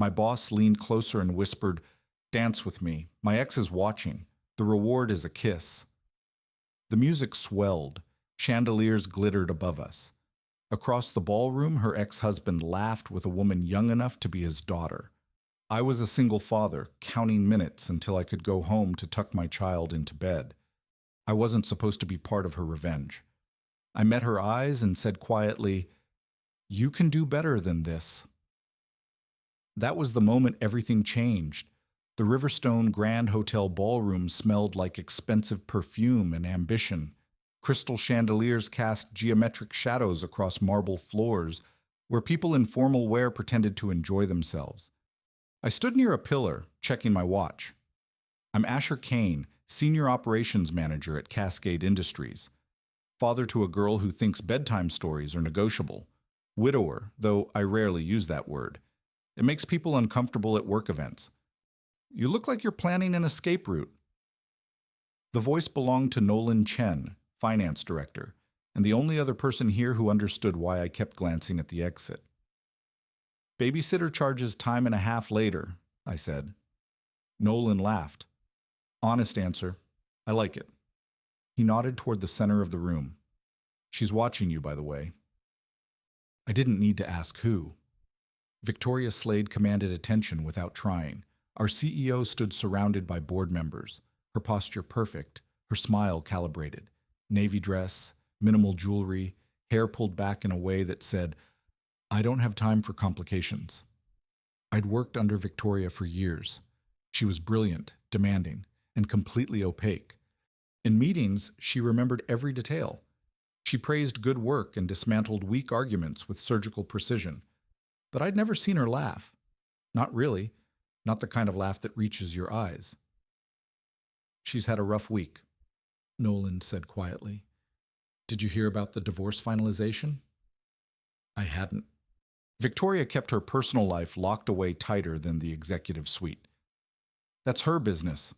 My boss leaned closer and whispered, "Dance with me. My ex is watching. The reward is a kiss." The music swelled. Chandeliers glittered above us. Across the ballroom, her ex-husband laughed with a woman young enough to be his daughter. I was a single father, counting minutes until I could go home to tuck my child into bed. I wasn't supposed to be part of her revenge. I met her eyes and said quietly, "You can do better than this." That was the moment everything changed. The Riverstone Grand Hotel ballroom smelled like expensive perfume and ambition. Crystal chandeliers cast geometric shadows across marble floors, where people in formal wear pretended to enjoy themselves. I stood near a pillar, checking my watch. I'm Asher Kane, Senior Operations Manager at Cascade Industries. Father to a girl who thinks bedtime stories are negotiable. Widower, though I rarely use that word. It makes people uncomfortable at work events. "You look like you're planning an escape route." The voice belonged to Nolan Chen, Finance Director, and the only other person here who understood why I kept glancing at the exit. "Babysitter charges time and a half later," I said. Nolan laughed. "Honest answer. I like it." He nodded toward the center of the room. "She's watching you, by the way." I didn't need to ask who. Victoria Slade commanded attention without trying. Our CEO stood surrounded by board members, her posture perfect, her smile calibrated. Navy dress, minimal jewelry, hair pulled back in a way that said, "I don't have time for complications." I'd worked under Victoria for years. She was brilliant, demanding, and completely opaque. In meetings, she remembered every detail. She praised good work and dismantled weak arguments with surgical precision. But I'd never seen her laugh. Not really. Not the kind of laugh that reaches your eyes. "She's had a rough week," Nolan said quietly. "Did you hear about the divorce finalization?" I hadn't. Victoria kept her personal life locked away tighter than the executive suite. "That's her business."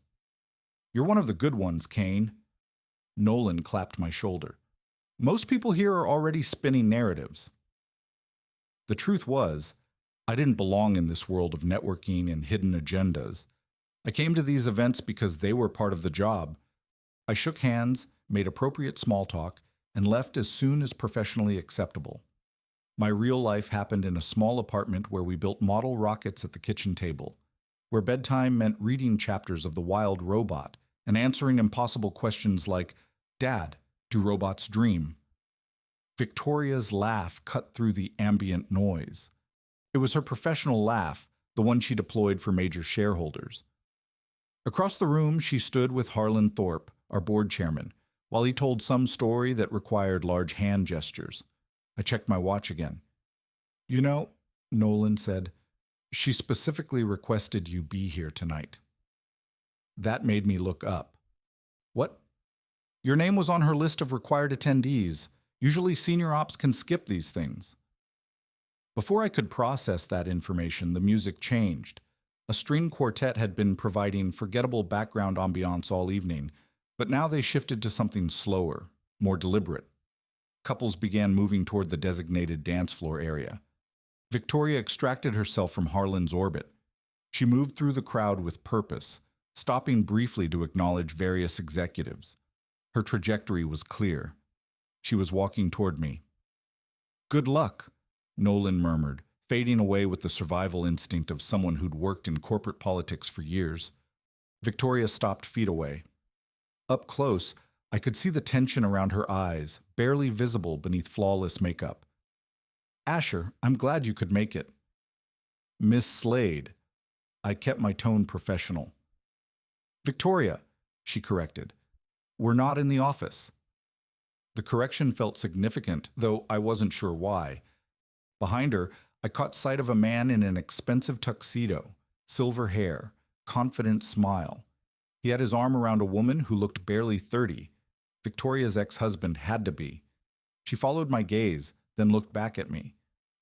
"You're one of the good ones, Kane." Nolan clapped my shoulder. "Most people here are already spinning narratives." The truth was, I didn't belong in this world of networking and hidden agendas. I came to these events because they were part of the job. I shook hands, made appropriate small talk, and left as soon as professionally acceptable. My real life happened in a small apartment where we built model rockets at the kitchen table, where bedtime meant reading chapters of The Wild Robot and answering impossible questions like, "Dad, do robots dream?" Victoria's laugh cut through the ambient noise. It was her professional laugh, the one she deployed for major shareholders. Across the room, she stood with Harlan Thorpe, our board chairman, while he told some story that required large hand gestures. I checked my watch again. "You know," Nolan said, "she specifically requested you be here tonight." That made me look up. "What?" "Your name was on her list of required attendees. Usually senior ops can skip these things." Before I could process that information, the music changed. A string quartet had been providing forgettable background ambiance all evening, but now they shifted to something slower, more deliberate. Couples began moving toward the designated dance floor area. Victoria extracted herself from Harlan's orbit. She moved through the crowd with purpose, stopping briefly to acknowledge various executives. Her trajectory was clear. She was walking toward me. "Good luck," Nolan murmured, fading away with the survival instinct of someone who'd worked in corporate politics for years. Victoria stopped feet away. Up close, I could see the tension around her eyes, barely visible beneath flawless makeup. "Asher, I'm glad you could make it." "Miss Slade." I kept my tone professional. "Victoria," she corrected. "We're not in the office." The correction felt significant, though I wasn't sure why. Behind her, I caught sight of a man in an expensive tuxedo, silver hair, confident smile. He had his arm around a woman who looked barely 30. Victoria's ex-husband had to be. She followed my gaze, then looked back at me.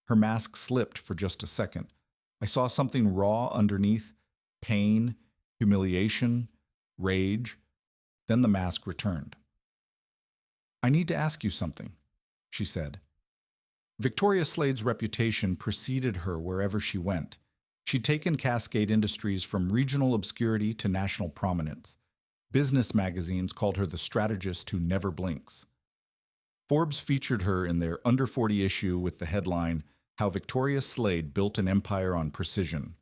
Her mask slipped for just a second. I saw something raw underneath, pain, humiliation, rage. Then the mask returned. "I need to ask you something," she said. Victoria Slade's reputation preceded her wherever she went. She'd taken Cascade Industries from regional obscurity to national prominence. Business magazines called her the strategist who never blinks. Forbes featured her in their Under 40 issue with the headline, How Victoria Slade Built an Empire on Precision.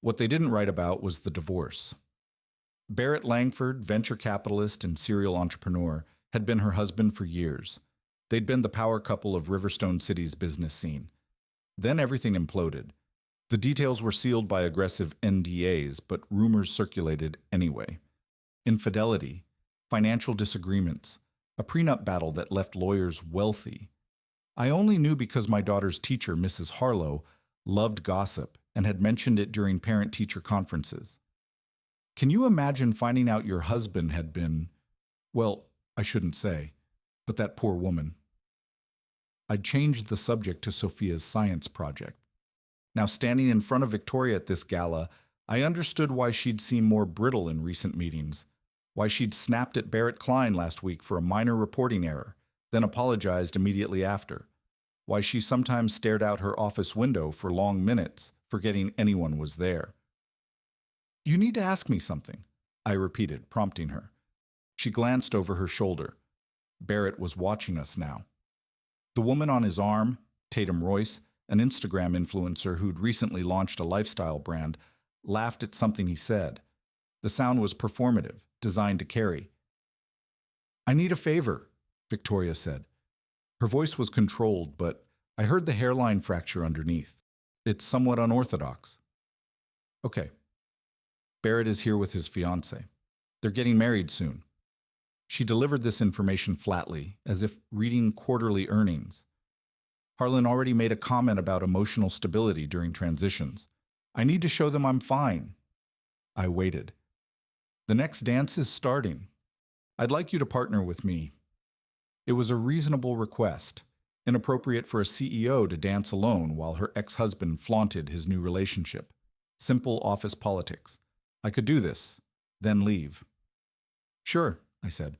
What they didn't write about was the divorce. Barrett Langford, venture capitalist and serial entrepreneur, had been her husband for years. They'd been the power couple of Riverstone City's business scene. Then everything imploded. The details were sealed by aggressive NDAs, but rumors circulated anyway. Infidelity, financial disagreements, a prenup battle that left lawyers wealthy. I only knew because my daughter's teacher, Mrs. Harlow, loved gossip and had mentioned it during parent-teacher conferences. Can you imagine finding out your husband had been, well, I shouldn't say, but that poor woman. I'd changed the subject to Sophia's science project. Now, standing in front of Victoria at this gala, I understood why she'd seemed more brittle in recent meetings, why she'd snapped at Barrett Klein last week for a minor reporting error, then apologized immediately after, why she sometimes stared out her office window for long minutes, forgetting anyone was there. You need to ask me something, I repeated, prompting her. She glanced over her shoulder. Barrett was watching us now. The woman on his arm, Tatum Royce, an Instagram influencer who'd recently launched a lifestyle brand, laughed at something he said. The sound was performative, designed to carry. I need a favor, Victoria said. Her voice was controlled, but I heard the hairline fracture underneath. It's somewhat unorthodox. Okay. Barrett is here with his fiancée. They're getting married soon. She delivered this information flatly, as if reading quarterly earnings. Harlan already made a comment about emotional stability during transitions. I need to show them I'm fine. I waited. The next dance is starting. I'd like you to partner with me. It was a reasonable request, inappropriate for a CEO to dance alone while her ex-husband flaunted his new relationship. Simple office politics. I could do this, then leave. Sure, I said.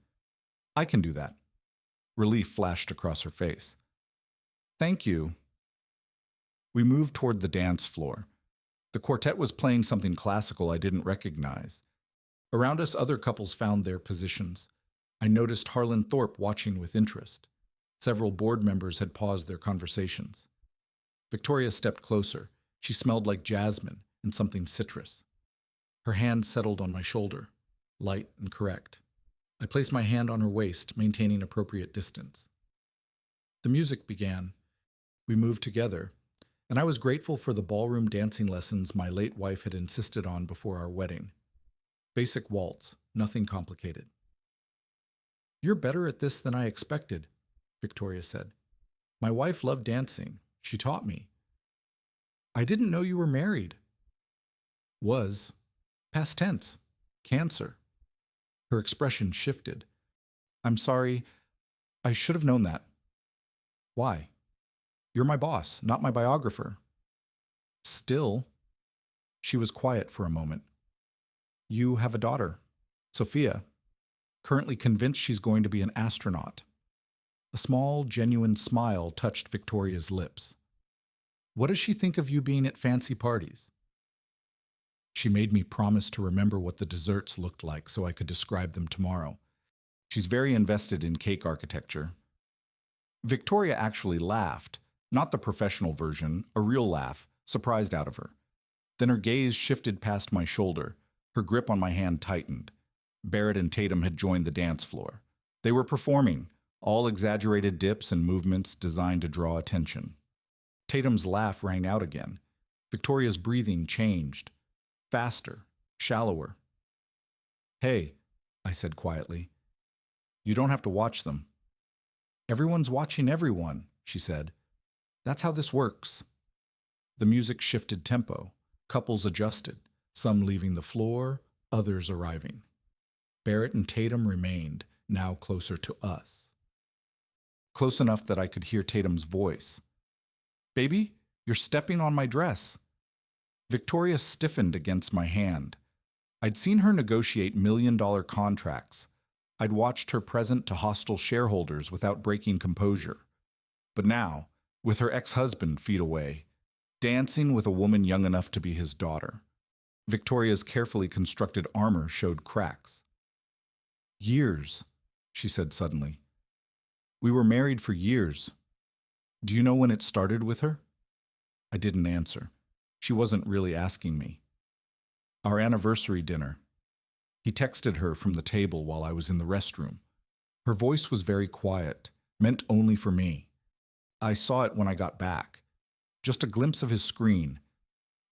I can do that. Relief flashed across her face. Thank you. We moved toward the dance floor. The quartet was playing something classical I didn't recognize. Around us, other couples found their positions. I noticed Harlan Thorpe watching with interest. Several board members had paused their conversations. Victoria stepped closer. She smelled like jasmine and something citrus. Her hand settled on my shoulder, light and correct. I placed my hand on her waist, maintaining appropriate distance. The music began. We moved together, and I was grateful for the ballroom dancing lessons my late wife had insisted on before our wedding. Basic waltz, nothing complicated. You're better at this than I expected, Victoria said. My wife loved dancing. She taught me. I didn't know you were married. Was. Past tense. Cancer. Her expression shifted. I'm sorry. I should have known that. Why? You're my boss, not my biographer. Still. She was quiet for a moment. You have a daughter, Sophia, currently convinced she's going to be an astronaut. A small, genuine smile touched Victoria's lips. What does she think of you being at fancy parties? She made me promise to remember what the desserts looked like so I could describe them tomorrow. She's very invested in cake architecture. Victoria actually laughed, not the professional version, a real laugh, surprised out of her. Then her gaze shifted past my shoulder. Her grip on my hand tightened. Barrett and Tatum had joined the dance floor. They were performing, all exaggerated dips and movements designed to draw attention. Tatum's laugh rang out again. Victoria's breathing changed. Faster, shallower. Hey, I said quietly. You don't have to watch them. Everyone's watching everyone, she said. That's how this works. The music shifted tempo. Couples adjusted, some leaving the floor, others arriving. Barrett and Tatum remained, now closer to us. Close enough that I could hear Tatum's voice. Baby, you're stepping on my dress. Victoria stiffened against my hand. I'd seen her negotiate million-dollar contracts. I'd watched her present to hostile shareholders without breaking composure. But now, with her ex-husband feet away, dancing with a woman young enough to be his daughter. Victoria's carefully constructed armor showed cracks. Years, she said suddenly. We were married for years. Do you know when it started with her? I didn't answer. She wasn't really asking me. Our anniversary dinner. He texted her from the table while I was in the restroom. Her voice was very quiet, meant only for me. I saw it when I got back. Just a glimpse of his screen.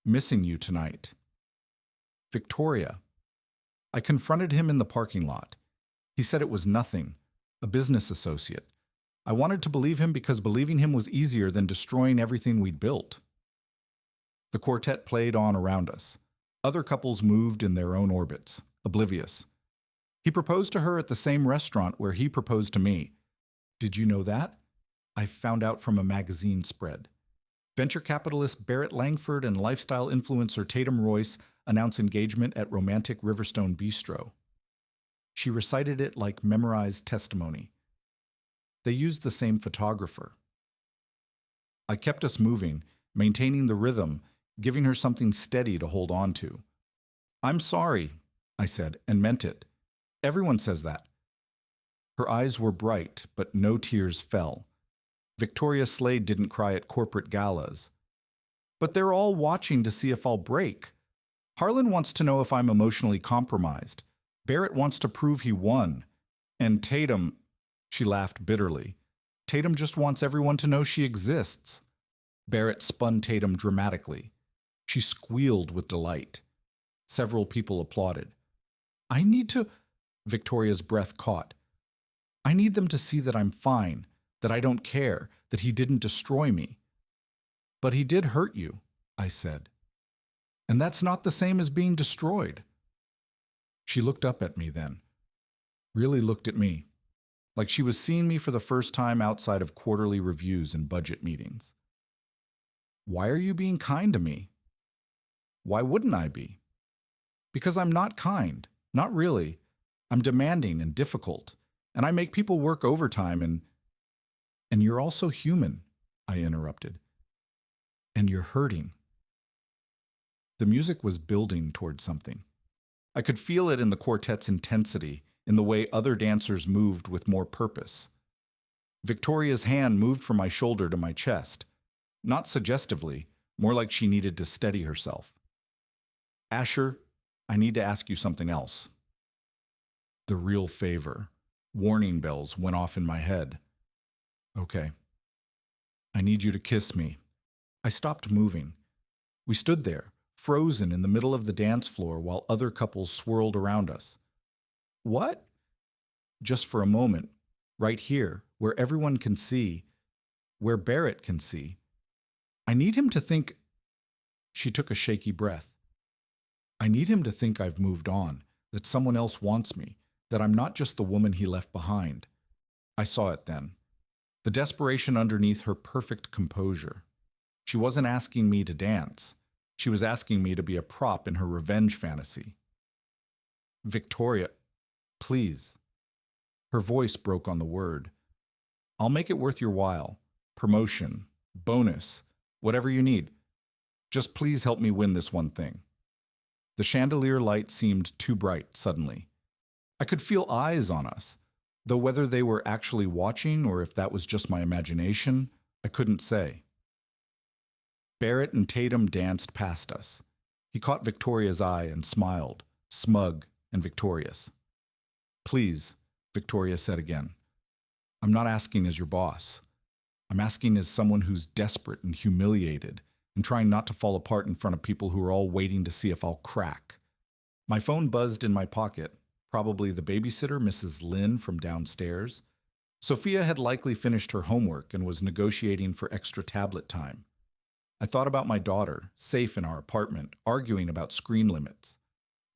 Missing you tonight. Victoria. I confronted him in the parking lot. He said it was nothing, a business associate. I wanted to believe him because believing him was easier than destroying everything we'd built. The quartet played on around us. Other couples moved in their own orbits, oblivious. He proposed to her at the same restaurant where he proposed to me. Did you know that? I found out from a magazine spread. Venture capitalist Barrett Langford and lifestyle influencer Tatum Royce announce engagement at romantic Riverstone Bistro. She recited it like memorized testimony. They used the same photographer. I kept us moving, maintaining the rhythm, giving her something steady to hold on to. I'm sorry, I said, and meant it. Everyone says that. Her eyes were bright, but no tears fell. Victoria Slade didn't cry at corporate galas. But they're all watching to see if I'll break. Harlan wants to know if I'm emotionally compromised. Barrett wants to prove he won. And Tatum, she laughed bitterly. Tatum just wants everyone to know she exists. Barrett spun Tatum dramatically. She squealed with delight. Several people applauded. I need to... Victoria's breath caught. I need them to see that I'm fine, that I don't care, that he didn't destroy me. But he did hurt you, I said. And that's not the same as being destroyed. She looked up at me then. Really looked at me. Like she was seeing me for the first time outside of quarterly reviews and budget meetings. Why are you being kind to me? Why wouldn't I be? Because I'm not kind. Not really. I'm demanding and difficult. And I make people work overtime and you're also human, I interrupted. And you're hurting. The music was building toward something. I could feel it in the quartet's intensity, in the way other dancers moved with more purpose. Victoria's hand moved from my shoulder to my chest, not suggestively, more like she needed to steady herself. Asher, I need to ask you something else. The real favor. Warning bells went off in my head. Okay. I need you to kiss me. I stopped moving. We stood there, frozen in the middle of the dance floor while other couples swirled around us. What? Just for a moment, right here, where everyone can see, where Barrett can see. I need him to think... She took a shaky breath. I need him to think I've moved on, that someone else wants me, that I'm not just the woman he left behind. I saw it then. The desperation underneath her perfect composure. She wasn't asking me to dance. She was asking me to be a prop in her revenge fantasy. Victoria, please. Her voice broke on the word. I'll make it worth your while. Promotion, bonus, whatever you need. Just please help me win this one thing. The chandelier light seemed too bright suddenly. I could feel eyes on us, though whether they were actually watching or if that was just my imagination, I couldn't say. Barrett and Tatum danced past us. He caught Victoria's eye and smiled, smug and victorious. Please, Victoria said again. I'm not asking as your boss. I'm asking as someone who's desperate and humiliated and trying not to fall apart in front of people who are all waiting to see if I'll crack. My phone buzzed in my pocket, probably the babysitter, Mrs. Lynn, from downstairs. Sophia had likely finished her homework and was negotiating for extra tablet time. I thought about my daughter, safe in our apartment, arguing about screen limits.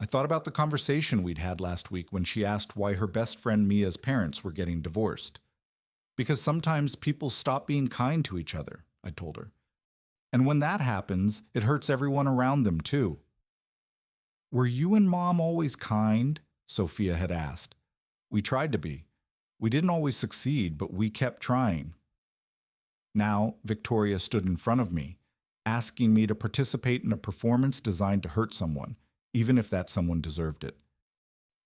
I thought about the conversation we'd had last week when she asked why her best friend Mia's parents were getting divorced. Because sometimes people stop being kind to each other, I told her. And when that happens, it hurts everyone around them too. Were you and Mom always kind? Sophia had asked. We tried to be. We didn't always succeed, but we kept trying. Now, Victoria stood in front of me, asking me to participate in a performance designed to hurt someone, even if that someone deserved it.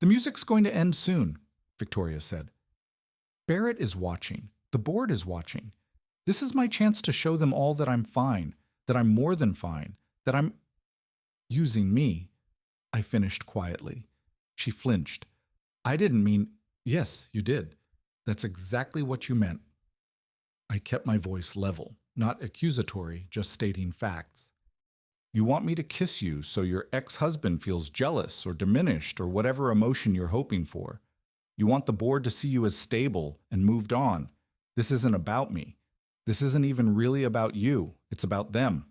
The music's going to end soon, Victoria said. Barrett is watching. The board is watching. This is my chance to show them all that I'm fine, that I'm more than fine, that I'm using me, I finished quietly. She flinched. I didn't mean, yes, you did. That's exactly what you meant. I kept my voice level, not accusatory, just stating facts. You want me to kiss you so your ex-husband feels jealous or diminished or whatever emotion you're hoping for. You want the board to see you as stable and moved on. This isn't about me. This isn't even really about you. It's about them.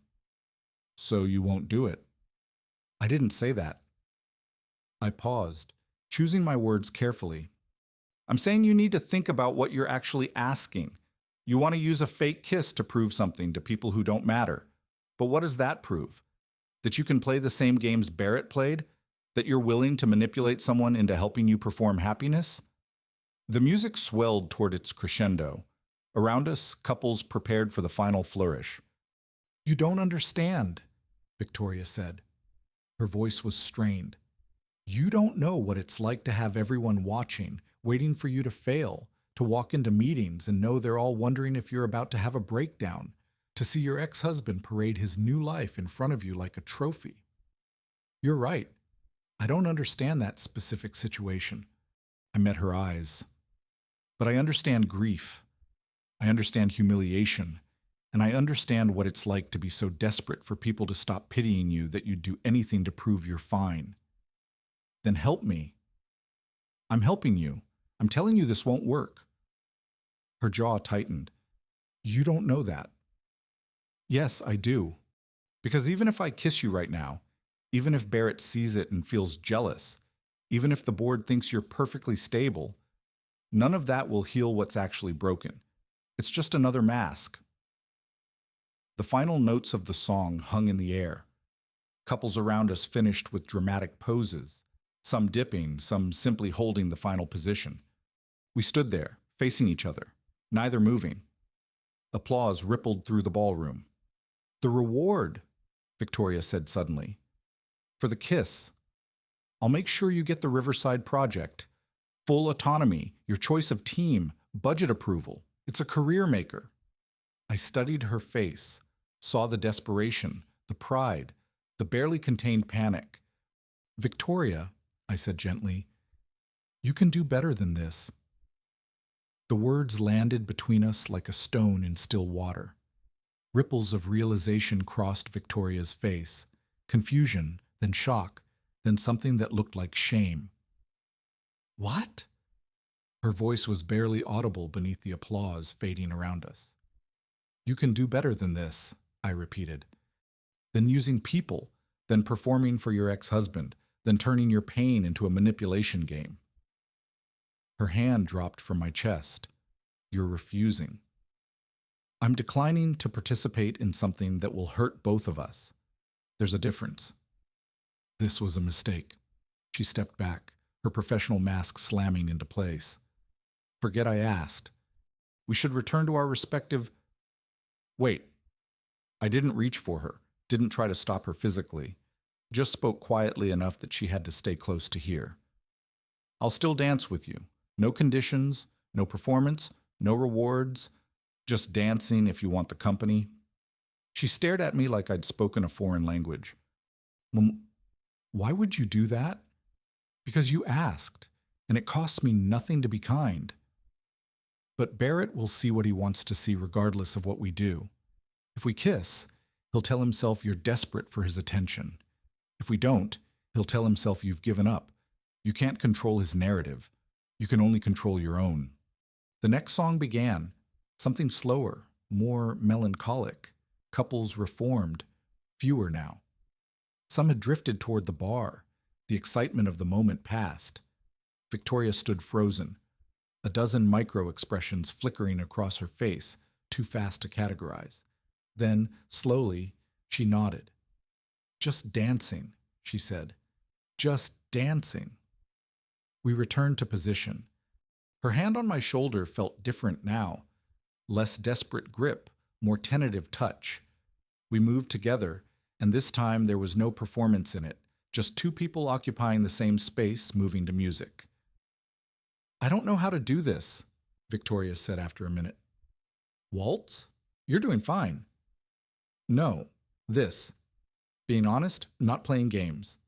So you won't do it. I didn't say that. I paused, choosing my words carefully. I'm saying you need to think about what you're actually asking. You want to use a fake kiss to prove something to people who don't matter. But what does that prove? That you can play the same games Barrett played? That you're willing to manipulate someone into helping you perform happiness? The music swelled toward its crescendo. Around us, couples prepared for the final flourish. You don't understand, Victoria said. Her voice was strained. You don't know what it's like to have everyone watching, waiting for you to fail, to walk into meetings and know they're all wondering if you're about to have a breakdown, to see your ex-husband parade his new life in front of you like a trophy. You're right. I don't understand that specific situation. I met her eyes. But I understand grief. I understand humiliation. And I understand what it's like to be so desperate for people to stop pitying you that you'd do anything to prove you're fine. Then help me. I'm helping you. I'm telling you this won't work. Her jaw tightened. You don't know that. Yes, I do. Because even if I kiss you right now, even if Barrett sees it and feels jealous, even if the board thinks you're perfectly stable, none of that will heal what's actually broken. It's just another mask. The final notes of the song hung in the air. Couples around us finished with dramatic poses, some dipping, some simply holding the final position. We stood there, facing each other, neither moving. Applause rippled through the ballroom. The reward, Victoria said suddenly. For the kiss. I'll make sure you get the Riverside project. Full autonomy, your choice of team, budget approval. It's a career maker. I studied her face, saw the desperation, the pride, the barely contained panic. Victoria, I said gently, you can do better than this. The words landed between us like a stone in still water. Ripples of realization crossed Victoria's face, confusion, then shock, then something that looked like shame. What? Her voice was barely audible beneath the applause fading around us. You can do better than this, I repeated. Than using people, than performing for your ex-husband, than turning your pain into a manipulation game. Her hand dropped from my chest. You're refusing. I'm declining to participate in something that will hurt both of us. There's a difference. This was a mistake. She stepped back, her professional mask slamming into place. Forget I asked. We should return to our respective... Wait. I didn't reach for her, didn't try to stop her physically, just spoke quietly enough that she had to stay close to hear. I'll still dance with you. No conditions, no performance, no rewards, just dancing if you want the company. She stared at me like I'd spoken a foreign language. Why would you do that? Because you asked, and it costs me nothing to be kind. But Barrett will see what he wants to see regardless of what we do. If we kiss, he'll tell himself you're desperate for his attention. If we don't, he'll tell himself you've given up. You can't control his narrative. You can only control your own. The next song began, something slower, more melancholic. Couples reformed, fewer now. Some had drifted toward the bar. The excitement of the moment passed. Victoria stood frozen, a dozen micro-expressions flickering across her face, too fast to categorize. Then, slowly, she nodded. Just dancing, she said. Just dancing. We returned to position. Her hand on my shoulder felt different now. Less desperate grip, more tentative touch. We moved together, and this time there was no performance in it, just two people occupying the same space, moving to music. I don't know how to do this, Victoria said after a minute. Waltz? You're doing fine. No, this. Being honest, not playing games.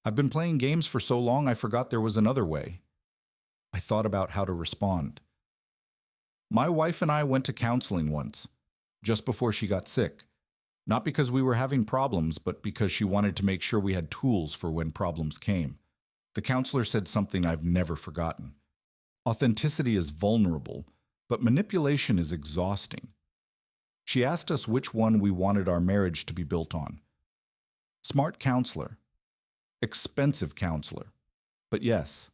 I've been playing games for so long I forgot there was another way. I thought about how to respond. My wife and I went to counseling once, just before she got sick. Not because we were having problems, but because she wanted to make sure we had tools for when problems came. The counselor said something I've never forgotten. Authenticity is vulnerable, but manipulation is exhausting. She asked us which one we wanted our marriage to be built on. Smart counselor. Expensive counselor. But yes.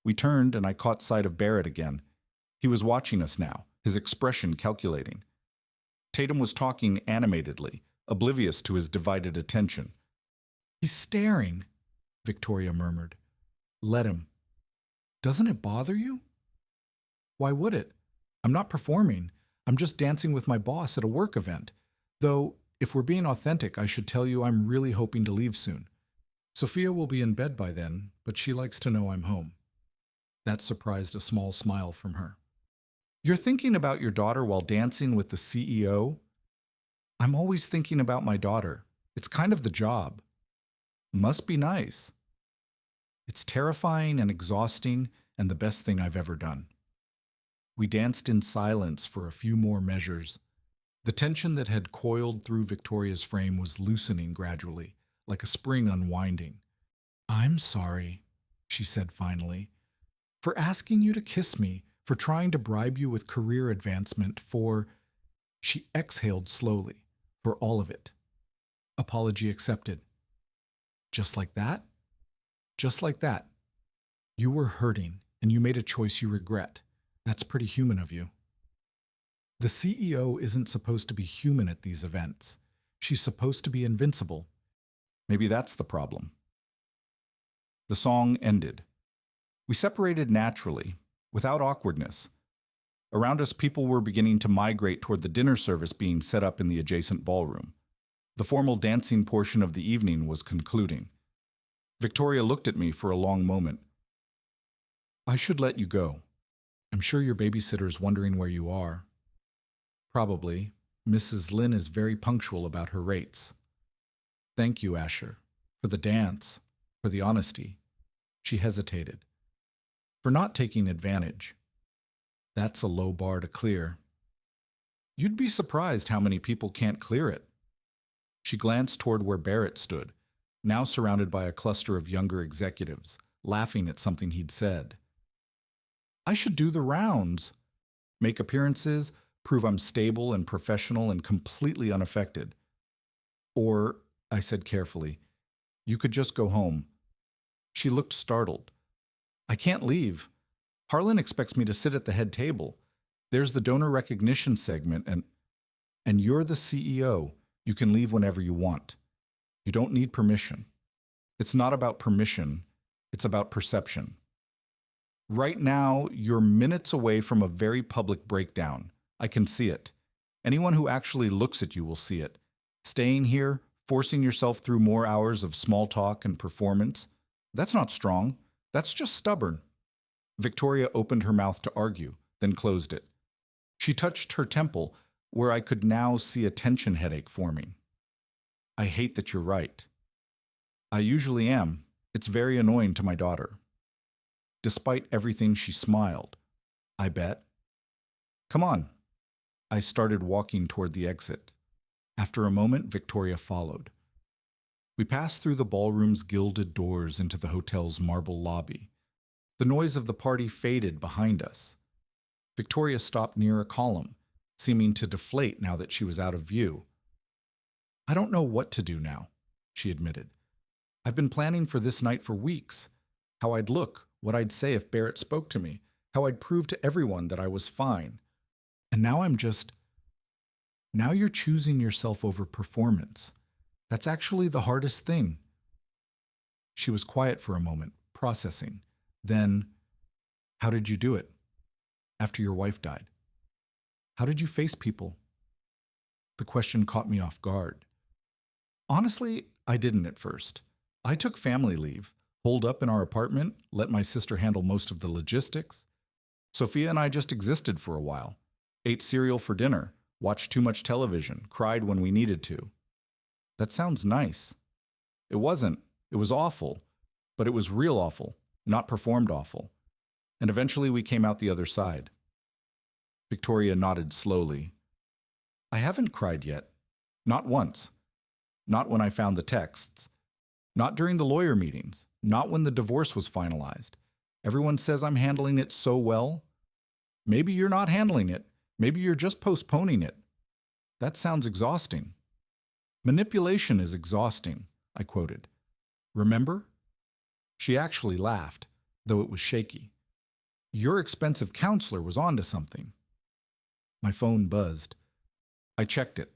We turned and I caught sight of Barrett again. He was watching us now, his expression calculating. Tatum was talking animatedly, oblivious to his divided attention. He's staring, Victoria murmured. Let him. Doesn't it bother you? Why would it? I'm not performing. I'm just dancing with my boss at a work event. Though, if we're being authentic, I should tell you I'm really hoping to leave soon. Sophia will be in bed by then, but she likes to know I'm home. That surprised a small smile from her. You're thinking about your daughter while dancing with the CEO? I'm always thinking about my daughter. It's kind of the job. Must be nice. It's terrifying and exhausting and the best thing I've ever done. We danced in silence for a few more measures. The tension that had coiled through Victoria's frame was loosening gradually, like a spring unwinding. I'm sorry, she said finally, for asking you to kiss me, for trying to bribe you with career advancement, for... She exhaled slowly, for all of it. Apology accepted. Just like that? Just like that. You were hurting, and you made a choice you regret. That's pretty human of you. The CEO isn't supposed to be human at these events. She's supposed to be invincible. Maybe that's the problem. The song ended. We separated naturally, without awkwardness. Around us, people were beginning to migrate toward the dinner service being set up in the adjacent ballroom. The formal dancing portion of the evening was concluding. Victoria looked at me for a long moment. I should let you go. I'm sure your babysitter's wondering where you are. Probably. Mrs. Lynn is very punctual about her rates. Thank you, Asher, for the dance, for the honesty. She hesitated. For not taking advantage. That's a low bar to clear. You'd be surprised how many people can't clear it. She glanced toward where Barrett stood, now surrounded by a cluster of younger executives, laughing at something he'd said. I should do the rounds. Make appearances, prove I'm stable and professional and completely unaffected. Or, I said carefully, you could just go home. She looked startled. I can't leave. Harlan expects me to sit at the head table. There's the donor recognition segment, and you're the CEO. You can leave whenever you want. You don't need permission. It's not about permission. It's about perception. Right now, you're minutes away from a very public breakdown. I can see it. Anyone who actually looks at you will see it. Staying here, forcing yourself through more hours of small talk and performance, that's not strong. That's just stubborn. Victoria opened her mouth to argue, then closed it. She touched her temple, where I could now see a tension headache forming. I hate that you're right. I usually am. It's very annoying to my daughter. Despite everything, she smiled. I bet. Come on. I started walking toward the exit. After a moment, Victoria followed. We passed through the ballroom's gilded doors into the hotel's marble lobby. The noise of the party faded behind us. Victoria stopped near a column, seeming to deflate now that she was out of view. I don't know what to do now, she admitted. I've been planning for this night for weeks. How I'd look, what I'd say if Barrett spoke to me, how I'd prove to everyone that I was fine. And now now you're choosing yourself over performance. That's actually the hardest thing. She was quiet for a moment, processing. Then, how did you do it? After your wife died? How did you face people? The question caught me off guard. Honestly, I didn't at first. I took family leave, holed up in our apartment, let my sister handle most of the logistics. Sophia and I just existed for a while, ate cereal for dinner, watched too much television, cried when we needed to. That sounds nice. It wasn't. It was awful. But it was real awful, not performed awful. And eventually we came out the other side. Victoria nodded slowly. I haven't cried yet. Not once. Not when I found the texts. Not during the lawyer meetings. Not when the divorce was finalized. Everyone says I'm handling it so well. Maybe you're not handling it. Maybe you're just postponing it. That sounds exhausting. Manipulation is exhausting, I quoted. Remember? She actually laughed, though it was shaky. Your expensive counselor was onto something. My phone buzzed. I checked it.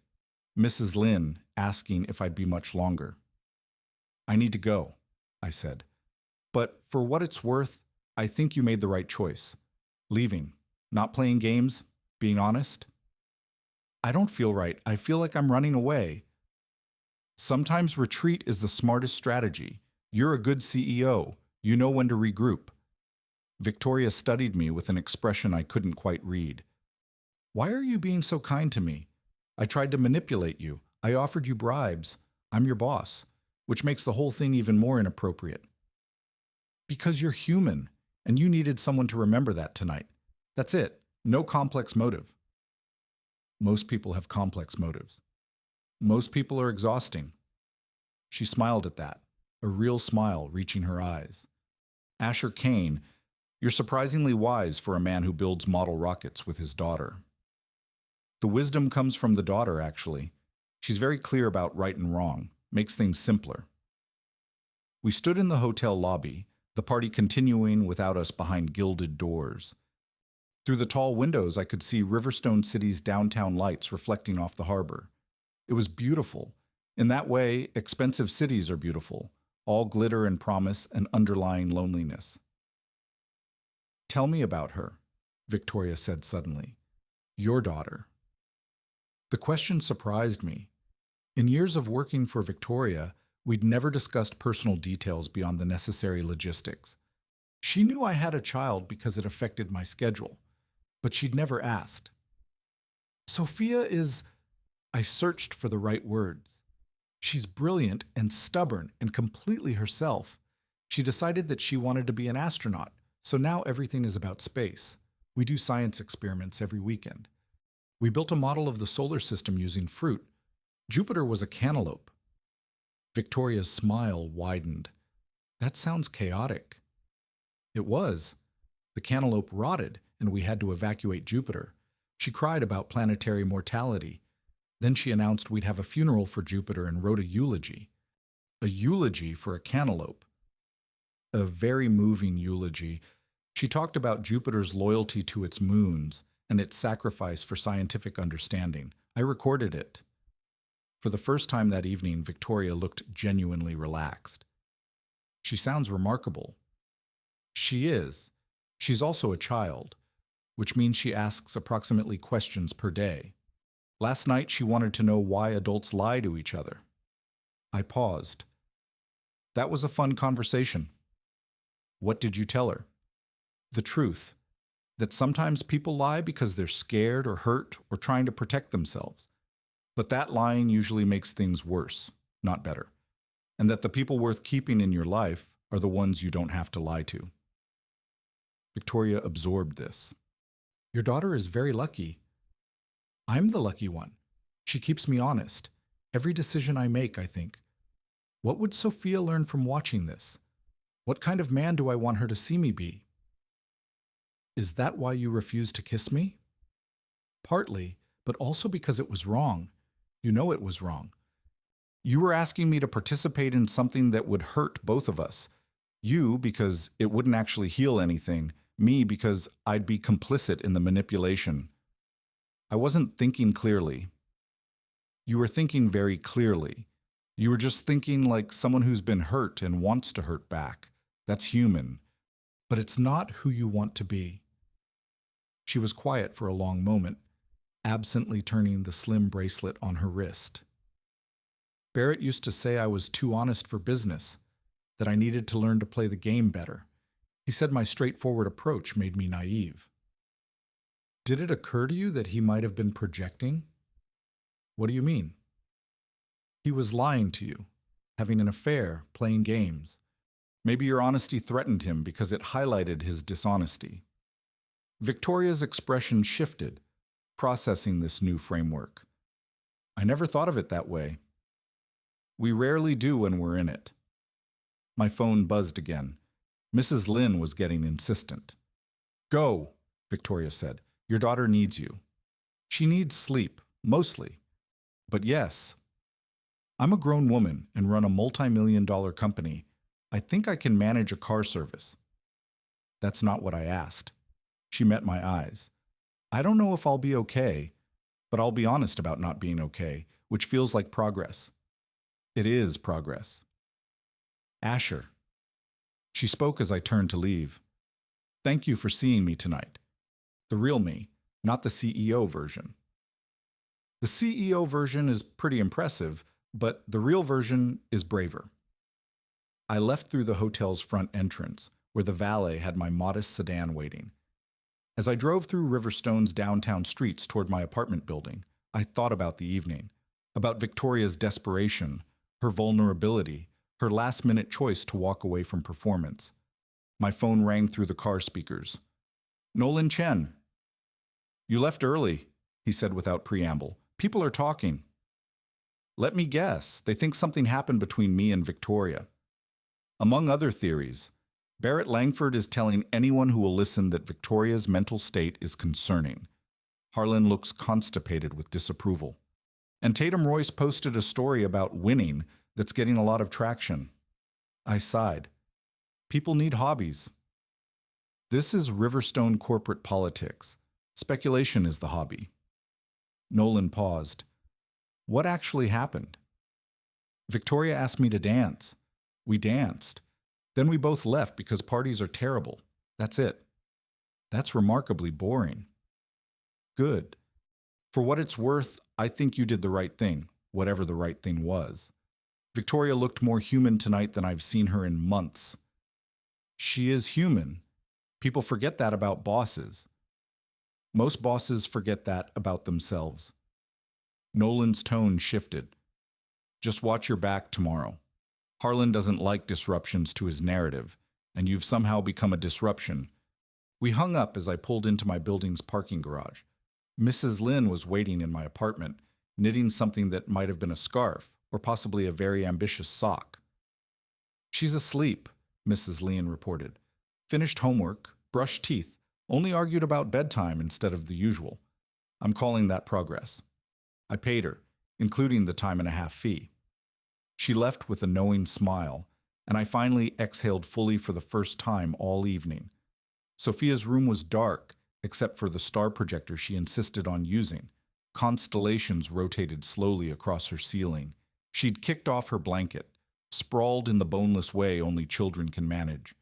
Mrs. Lynn asking if I'd be much longer. I need to go, I said. But for what it's worth, I think you made the right choice. Leaving, not playing games, being honest. I don't feel right. I feel like I'm running away. Sometimes retreat is the smartest strategy. You're a good CEO. You know when to regroup. Victoria studied me with an expression I couldn't quite read. Why are you being so kind to me? I tried to manipulate you. I offered you bribes. I'm your boss, which makes the whole thing even more inappropriate. Because you're human, and you needed someone to remember that tonight. That's it. No complex motive. Most people have complex motives. Most people are exhausting. She smiled at that, a real smile reaching her eyes. Asher Kane, you're surprisingly wise for a man who builds model rockets with his daughter. The wisdom comes from the daughter, actually. She's very clear about right and wrong, makes things simpler. We stood in the hotel lobby, the party continuing without us behind gilded doors. Through the tall windows, I could see Riverstone City's downtown lights reflecting off the harbor. It was beautiful. In that way, expensive cities are beautiful, all glitter and promise and underlying loneliness. Tell me about her, Victoria said suddenly. Your daughter. The question surprised me. In years of working for Victoria, we'd never discussed personal details beyond the necessary logistics. She knew I had a child because it affected my schedule, but she'd never asked. Sophia is... I searched for the right words. She's brilliant and stubborn and completely herself. She decided that she wanted to be an astronaut, so now everything is about space. We do science experiments every weekend. We built a model of the solar system using fruit. Jupiter was a cantaloupe. Victoria's smile widened. That sounds chaotic. It was. The cantaloupe rotted, and we had to evacuate Jupiter. She cried about planetary mortality. Then she announced we'd have a funeral for Jupiter and wrote a eulogy. A eulogy for a cantaloupe. A very moving eulogy. She talked about Jupiter's loyalty to its moons and its sacrifice for scientific understanding. I recorded it. For the first time that evening, Victoria looked genuinely relaxed. She sounds remarkable. She is. She's also a child, which means she asks approximately questions per day. Last night, she wanted to know why adults lie to each other. I paused. That was a fun conversation. What did you tell her? The truth. That sometimes people lie because they're scared or hurt or trying to protect themselves. But that lying usually makes things worse, not better. And that the people worth keeping in your life are the ones you don't have to lie to. Victoria absorbed this. Your daughter is very lucky. I'm the lucky one. She keeps me honest. Every decision I make, I think. What would Sophia learn from watching this? What kind of man do I want her to see me be? Is that why you refused to kiss me? Partly, but also because it was wrong. You know it was wrong. You were asking me to participate in something that would hurt both of us. You, because it wouldn't actually heal anything. Me, because I'd be complicit in the manipulation. I wasn't thinking clearly. You were thinking very clearly. You were just thinking like someone who's been hurt and wants to hurt back. That's human. But it's not who you want to be. She was quiet for a long moment. absently turning the slim bracelet on her wrist. Barrett used to say I was too honest for business, that I needed to learn to play the game better. He said my straightforward approach made me naive. Did it occur to you that he might have been projecting? What do you mean? He was lying to you, having an affair, playing games. Maybe your honesty threatened him because it highlighted his dishonesty. Victoria's expression shifted, processing this new framework. I never thought of it that way. We rarely do when we're in it. My phone buzzed again. Mrs. Lynn was getting insistent. Go, Victoria said. Your daughter needs you. She needs sleep, mostly. But yes, I'm a grown woman and run a multi-million-dollar company. I think I can manage a car service. That's not what I asked. She met my eyes. I don't know if I'll be okay, but I'll be honest about not being okay, which feels like progress. It is progress. Asher. She spoke as I turned to leave. Thank you for seeing me tonight. The real me, not the CEO version. The CEO version is pretty impressive, but the real version is braver. I left through the hotel's front entrance, where the valet had my modest sedan waiting. As I drove through Riverstone's downtown streets toward my apartment building, I thought about the evening, about Victoria's desperation, her vulnerability, her last-minute choice to walk away from performance. My phone rang through the car speakers. Nolan Chen. You left early, he said without preamble. People are talking. Let me guess, they think something happened between me and Victoria. Among other theories, Barrett Langford is telling anyone who will listen that Victoria's mental state is concerning. Harlan looks constipated with disapproval. And Tatum Royce posted a story about winning that's getting a lot of traction. I sighed. People need hobbies. This is Riverstone corporate politics. Speculation is the hobby. Nolan paused. What actually happened? Victoria asked me to dance. We danced. Then we both left because parties are terrible. That's it. That's remarkably boring. Good. For what it's worth, I think you did the right thing, whatever the right thing was. Victoria looked more human tonight than I've seen her in months. She is human. People forget that about bosses. Most bosses forget that about themselves. Nolan's tone shifted. Just watch your back tomorrow. Harlan doesn't like disruptions to his narrative, and you've somehow become a disruption. We hung up as I pulled into my building's parking garage. Mrs. Lynn was waiting in my apartment, knitting something that might have been a scarf, or possibly a very ambitious sock. She's asleep, Mrs. Lynn reported. Finished homework, brushed teeth, only argued about bedtime instead of the usual. I'm calling that progress. I paid her, including the time-and-a-half fee. She left with a knowing smile, and I finally exhaled fully for the first time all evening. Sophia's room was dark, except for the star projector she insisted on using. Constellations rotated slowly across her ceiling. She'd kicked off her blanket, sprawled in the boneless way only children can manage.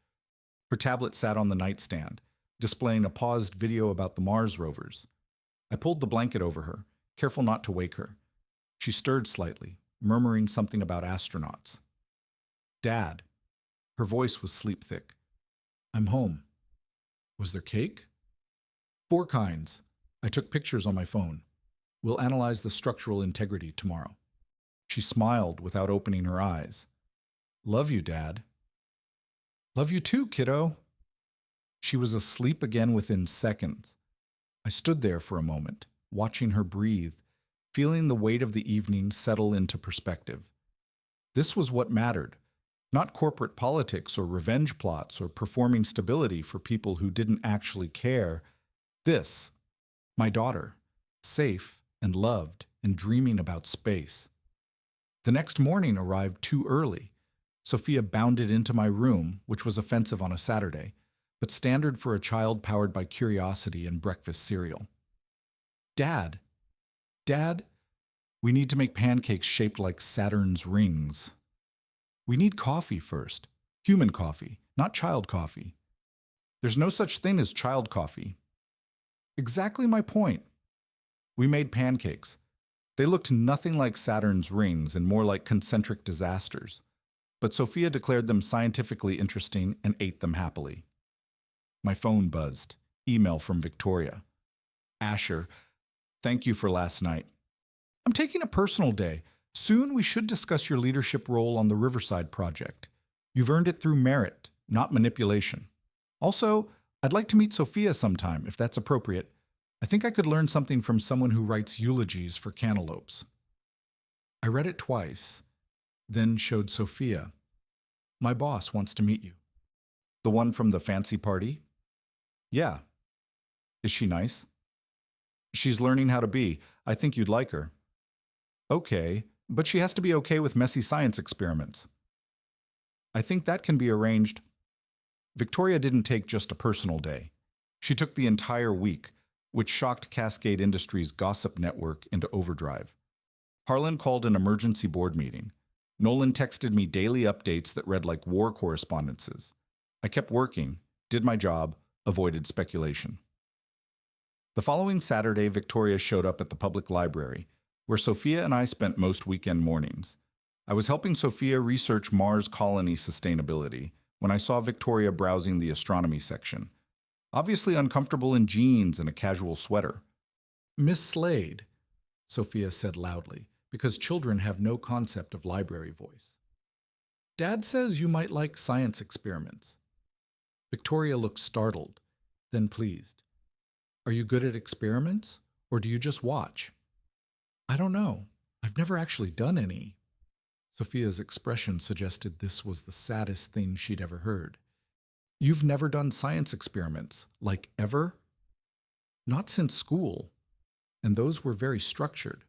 Her tablet sat on the nightstand, displaying a paused video about the Mars rovers. I pulled the blanket over her, careful not to wake her. She stirred slightly, murmuring something about astronauts. Dad. Her voice was sleep-thick. I'm home. Was there cake? 4 kinds. I took pictures on my phone. We'll analyze the structural integrity tomorrow. She smiled without opening her eyes. Love you, Dad. Love you too, kiddo. She was asleep again within seconds. I stood there for a moment, watching her breathe, feeling the weight of the evening settle into perspective. This was what mattered, not corporate politics or revenge plots or performing stability for people who didn't actually care. This, my daughter, safe and loved and dreaming about space. The next morning arrived too early. Sophia bounded into my room, which was offensive on a Saturday, but standard for a child powered by curiosity and breakfast cereal. Dad, we need to make pancakes shaped like Saturn's rings. We need coffee first. Human coffee, not child coffee. There's no such thing as child coffee. Exactly my point. We made pancakes. They looked nothing like Saturn's rings and more like concentric disasters. But Sophia declared them scientifically interesting and ate them happily. My phone buzzed. Email from Victoria. Asher, thank you for last night. I'm taking a personal day. Soon we should discuss your leadership role on the Riverside project. You've earned it through merit, not manipulation. Also, I'd like to meet Sophia sometime, if that's appropriate. I think I could learn something from someone who writes eulogies for cantaloupes. I read it twice, then showed Sophia. My boss wants to meet you. The one from the fancy party? Yeah. Is she nice? She's learning how to be. I think you'd like her. Okay, but she has to be okay with messy science experiments. I think that can be arranged. Victoria didn't take just a personal day. She took the entire week, which shocked Cascade Industries' gossip network into overdrive. Harlan called an emergency board meeting. Nolan texted me daily updates that read like war correspondences. I kept working, did my job, avoided speculation. The following Saturday, Victoria showed up at the public library, where Sophia and I spent most weekend mornings. I was helping Sophia research Mars colony sustainability when I saw Victoria browsing the astronomy section, obviously uncomfortable in jeans and a casual sweater. Miss Slade, Sophia said loudly, because children have no concept of library voice. Dad says you might like science experiments. Victoria looked startled, then pleased. Are you good at experiments, or do you just watch? I don't know. I've never actually done any. Sophia's expression suggested this was the saddest thing she'd ever heard. You've never done science experiments, like ever? Not since school. And those were very structured.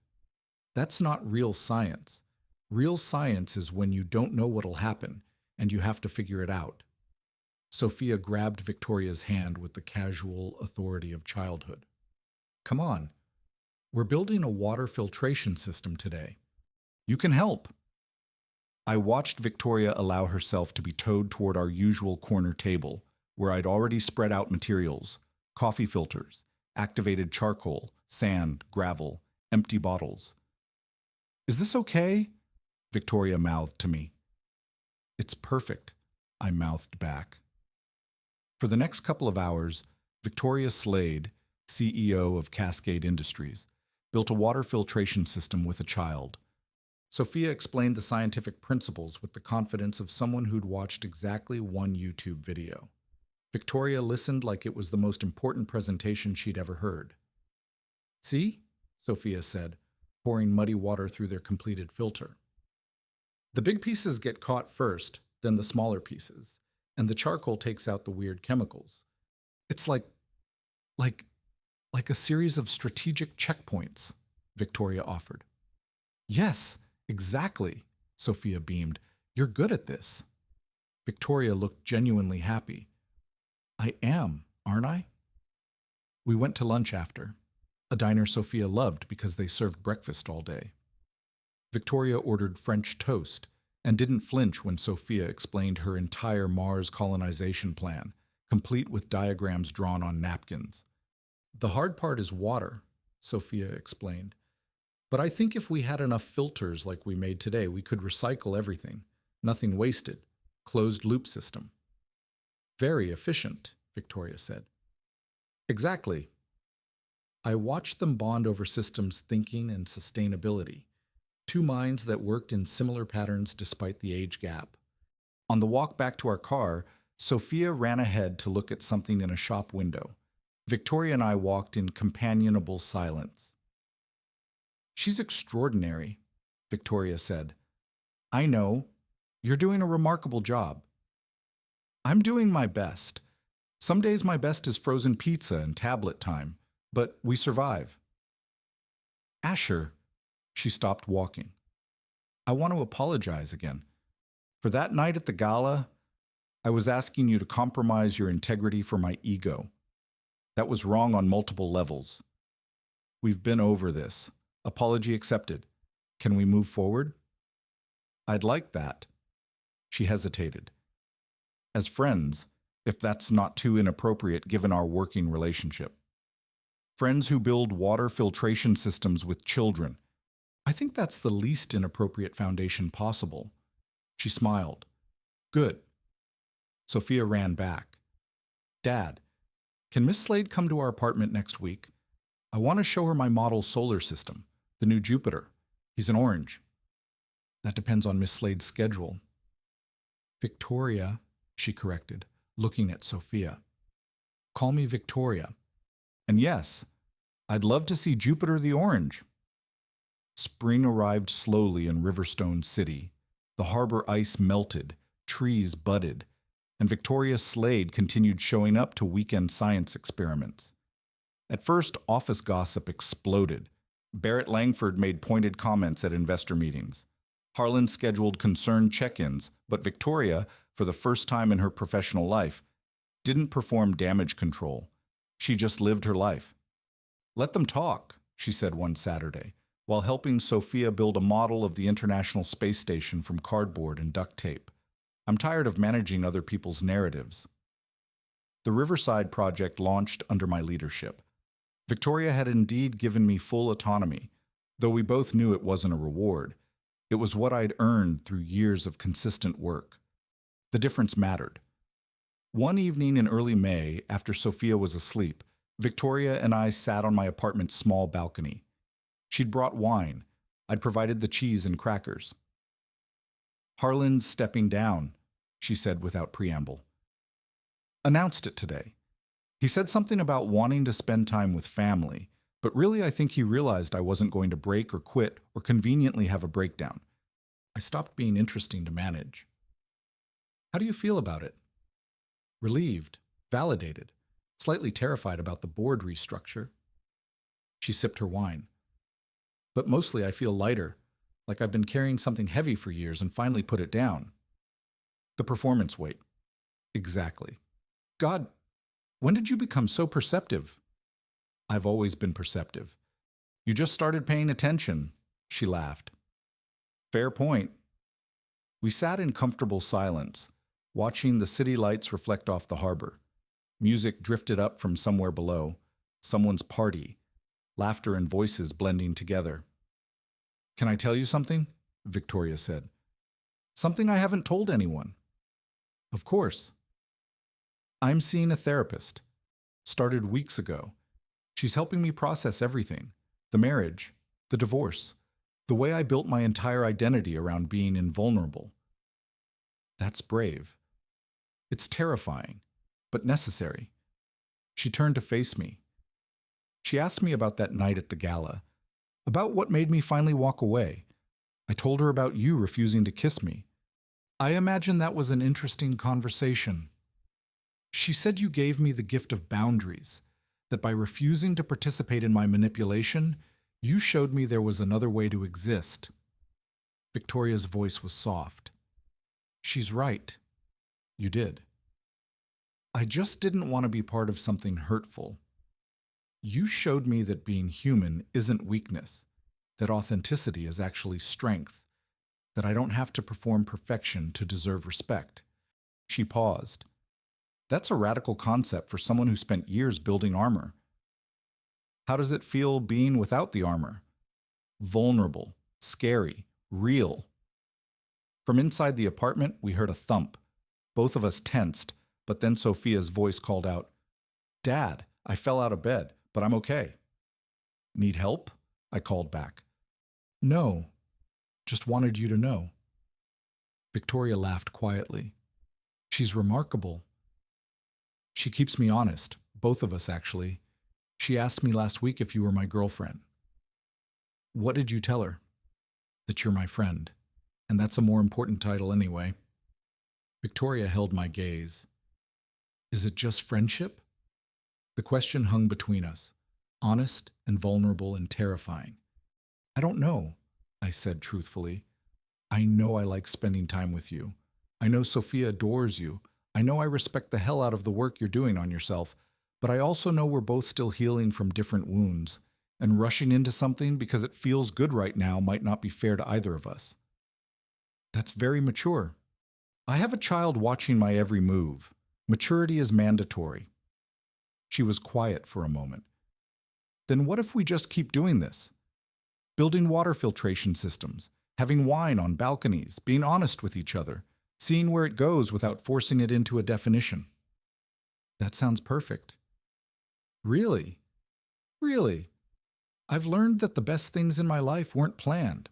That's not real science. Real science is when you don't know what'll happen, and you have to figure it out. Sophia grabbed Victoria's hand with the casual authority of childhood. Come on. We're building a water filtration system today. You can help. I watched Victoria allow herself to be towed toward our usual corner table, where I'd already spread out materials, coffee filters, activated charcoal, sand, gravel, empty bottles. Is this okay? Victoria mouthed to me. It's perfect, I mouthed back. For the next couple of hours, Victoria Slade, CEO of Cascade Industries, built a water filtration system with a child. Sophia explained the scientific principles with the confidence of someone who'd watched exactly one YouTube video. Victoria listened like it was the most important presentation she'd ever heard. See? Sophia said, pouring muddy water through their completed filter. The big pieces get caught first, then the smaller pieces, and the charcoal takes out the weird chemicals. It's like a series of strategic checkpoints, Victoria offered. Yes, exactly, Sophia beamed. You're good at this. Victoria looked genuinely happy. I am, aren't I? We went to lunch after, a diner Sophia loved because they served breakfast all day. Victoria ordered French toast and didn't flinch when Sophia explained her entire Mars colonization plan, complete with diagrams drawn on napkins. The hard part is water, Sophia explained. But I think if we had enough filters like we made today, we could recycle everything. Nothing wasted. Closed loop system. Very efficient, Victoria said. Exactly. I watched them bond over systems thinking and sustainability. Two minds that worked in similar patterns despite the age gap. On the walk back to our car, Sophia ran ahead to look at something in a shop window. Victoria and I walked in companionable silence. She's extraordinary, Victoria said. I know. You're doing a remarkable job. I'm doing my best. Some days my best is frozen pizza and tablet time, but we survive. Asher, she stopped walking. I want to apologize again. For that night at the gala, I was asking you to compromise your integrity for my ego. That was wrong on multiple levels. We've been over this. Apology accepted. Can we move forward? I'd like that. She hesitated. As friends, if that's not too inappropriate given our working relationship. Friends who build water filtration systems with children. I think that's the least inappropriate foundation possible. She smiled. Good. Sophia ran back. Dad, can Miss Slade come to our apartment next week? I want to show her my model solar system, the new Jupiter. He's an orange. That depends on Miss Slade's schedule. Victoria, she corrected, looking at Sophia. Call me Victoria. And yes, I'd love to see Jupiter the orange. Spring arrived slowly in Riverstone City. The harbor ice melted, trees budded, and Victoria Slade continued showing up to weekend science experiments. At first, office gossip exploded. Barrett Langford made pointed comments at investor meetings. Harlan scheduled concerned check-ins, but Victoria, for the first time in her professional life, didn't perform damage control. She just lived her life. Let them talk, she said one Saturday, while helping Sophia build a model of the International Space Station from cardboard and duct tape. I'm tired of managing other people's narratives. The Riverside project launched under my leadership. Victoria had indeed given me full autonomy, though we both knew it wasn't a reward. It was what I'd earned through years of consistent work. The difference mattered. One evening in early May, after Sophia was asleep, Victoria and I sat on my apartment's small balcony. She'd brought wine. I'd provided the cheese and crackers. Harlan's stepping down, she said without preamble. Announced it today. He said something about wanting to spend time with family, but really I think he realized I wasn't going to break or quit or conveniently have a breakdown. I stopped being interesting to manage. How do you feel about it? Relieved, validated, slightly terrified about the board restructure. She sipped her wine. But mostly I feel lighter, like I've been carrying something heavy for years and finally put it down. The performance weight. Exactly. God, when did you become so perceptive? I've always been perceptive. You just started paying attention, she laughed. Fair point. We sat in comfortable silence, watching the city lights reflect off the harbor. Music drifted up from somewhere below, someone's party, laughter and voices blending together. Can I tell you something? Victoria said. Something I haven't told anyone. Of course. I'm seeing a therapist. Started weeks ago. She's helping me process everything. The marriage, the divorce, the way I built my entire identity around being invulnerable. That's brave. It's terrifying, but necessary. She turned to face me. She asked me about that night at the gala, about what made me finally walk away. I told her about you refusing to kiss me. I imagine that was an interesting conversation. She said you gave me the gift of boundaries, that by refusing to participate in my manipulation, you showed me there was another way to exist. Victoria's voice was soft. She's right. You did. I just didn't want to be part of something hurtful. You showed me that being human isn't weakness, that authenticity is actually strength, that I don't have to perform perfection to deserve respect. She paused. That's a radical concept for someone who spent years building armor. How does it feel being without the armor? Vulnerable, scary, real. From inside the apartment, we heard a thump. Both of us tensed, but then Sophia's voice called out, Dad, I fell out of bed, but I'm okay. Need help? I called back. No, just wanted you to know. Victoria laughed quietly. She's remarkable. She keeps me honest, both of us actually. She asked me last week if you were my girlfriend. What did you tell her? That you're my friend, and that's a more important title anyway. Victoria held my gaze. Is it just friendship? The question hung between us, honest and vulnerable and terrifying. I don't know, I said truthfully. I know I like spending time with you. I know Sophia adores you. I know I respect the hell out of the work you're doing on yourself, but I also know we're both still healing from different wounds, and rushing into something because it feels good right now might not be fair to either of us. That's very mature. I have a child watching my every move. Maturity is mandatory. She was quiet for a moment. Then what if we just keep doing this? Building water filtration systems, having wine on balconies, being honest with each other, seeing where it goes without forcing it into a definition. That sounds perfect. Really? Really? I've learned that the best things in my life weren't planned.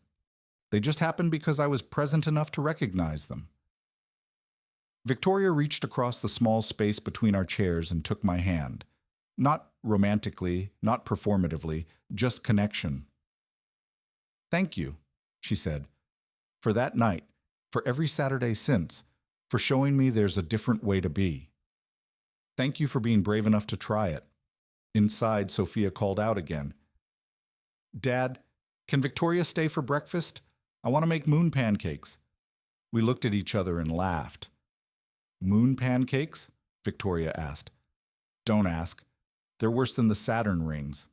They just happened because I was present enough to recognize them. Victoria reached across the small space between our chairs and took my hand. Not romantically, not performatively, just connection. Thank you, she said, for that night, for every Saturday since, for showing me there's a different way to be. Thank you for being brave enough to try it. Inside, Sophia called out again. Dad, can Victoria stay for breakfast? I want to make moon pancakes. We looked at each other and laughed. Moon pancakes? Victoria asked. Don't ask. They're worse than the Saturn rings.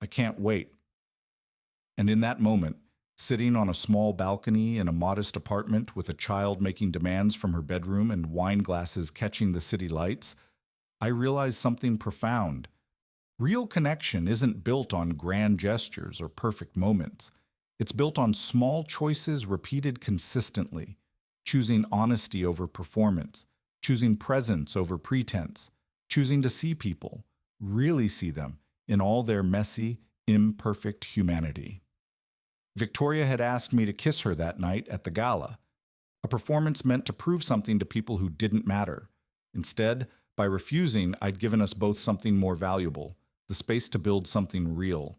I can't wait. And in that moment, sitting on a small balcony in a modest apartment with a child making demands from her bedroom and wine glasses catching the city lights, I realized something profound. Real connection isn't built on grand gestures or perfect moments. It's built on small choices repeated consistently, choosing honesty over performance, choosing presence over pretense, choosing to see people, really see them, in all their messy, imperfect humanity. Victoria had asked me to kiss her that night at the gala, a performance meant to prove something to people who didn't matter. Instead, by refusing, I'd given us both something more valuable, the space to build something real.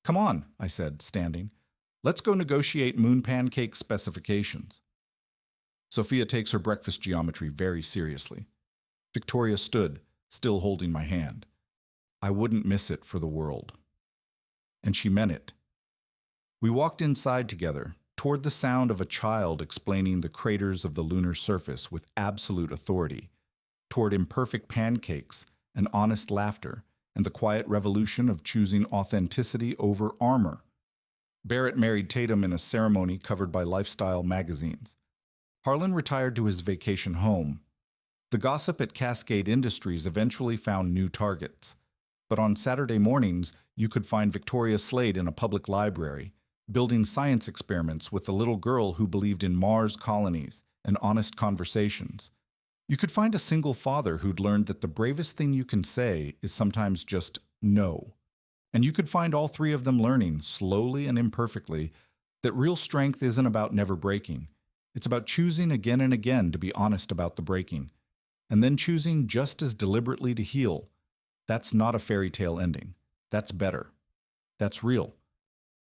Come on, I said, standing. Let's go negotiate moon pancake specifications. Sophia takes her breakfast geometry very seriously. Victoria stood, still holding my hand. I wouldn't miss it for the world. And she meant it. We walked inside together, toward the sound of a child explaining the craters of the lunar surface with absolute authority, toward imperfect pancakes and honest laughter, and the quiet revolution of choosing authenticity over armor. Barrett married Tatum in a ceremony covered by lifestyle magazines. Harlan retired to his vacation home. The gossip at Cascade Industries eventually found new targets. But on Saturday mornings, you could find Victoria Slade in a public library, building science experiments with a little girl who believed in Mars colonies and honest conversations. You could find a single father who'd learned that the bravest thing you can say is sometimes just no. And you could find all three of them learning, slowly and imperfectly, that real strength isn't about never breaking. It's about choosing again and again to be honest about the breaking, and then choosing just as deliberately to heal. That's not a fairy tale ending. That's better. That's real.